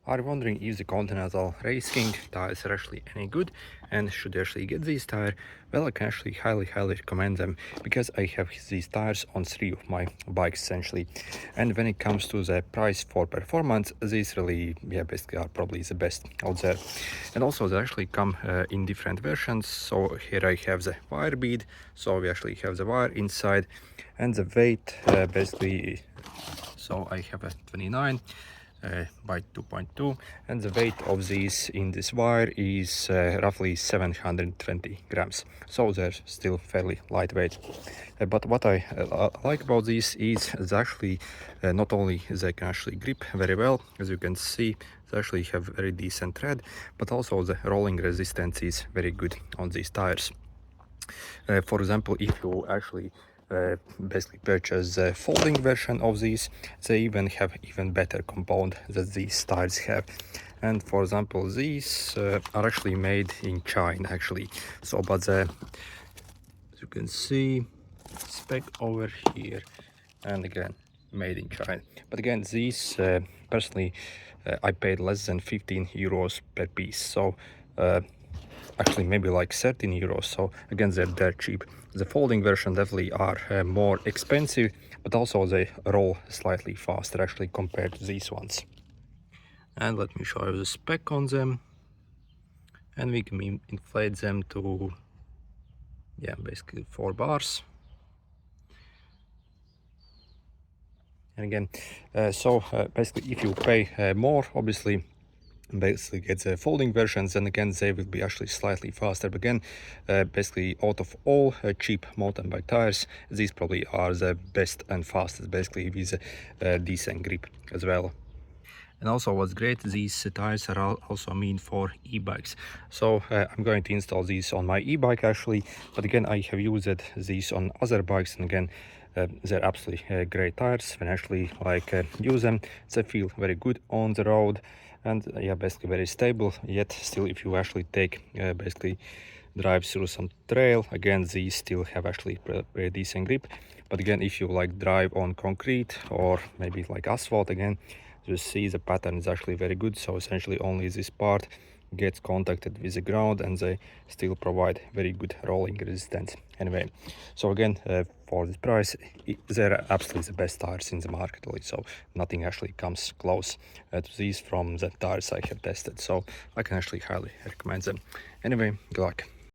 Are you wondering if the Continental RaceKing tires are actually any good and should you actually get these tires? Well, I can actually highly recommend them because I have these tires on 3 of my bikes essentially. And when it comes to the price for performance, these really, basically are probably the best out there. And also they actually come in different versions. So here I have the wire bead, so we actually have the wire inside, and the weight basically, so I have a 29 by 2.2, and the weight of these in this wire is roughly 720 grams, so they're still fairly lightweight. But what I like about these is actually not only they can actually grip very well, as you can see they actually have very decent tread, but also the rolling resistance is very good on these tires. For example, if you actually basically purchase the folding version of these, they even have even better compound that these tires have. And for example, these are actually made in China actually. So, but the, as you can see, spec over here, and again made in China. But again, these personally I paid less than 15 euros per piece. So actually maybe like 13 euros, so again they're cheap. The folding version definitely are more expensive, but also they roll slightly faster actually compared to these ones. And let me show you the spec on them, and we can inflate them to basically 4 bars. And again, basically if you pay more, obviously basically get the folding versions, and again they will be actually slightly faster. But again, basically out of all cheap mountain bike tires, these probably are the best and fastest, basically with a decent grip as well. And also what's great, these tires are also meant for e-bikes. So I'm going to install these on my e-bike actually, but again I have used these on other bikes, and again they're absolutely great tires. When I actually use them, they feel very good on the road, and basically very stable. Yet still, if you actually take basically drive through some trail, again these still have actually very decent grip. But again, if you drive on concrete or maybe like asphalt, again you see the pattern is actually very good. So essentially only this part gets contacted with the ground, and they still provide very good rolling resistance anyway. So again, for this price, they're absolutely the best tires in the market, so nothing actually comes close to these from the tires I have tested. So I can actually highly recommend them. Anyway, good luck.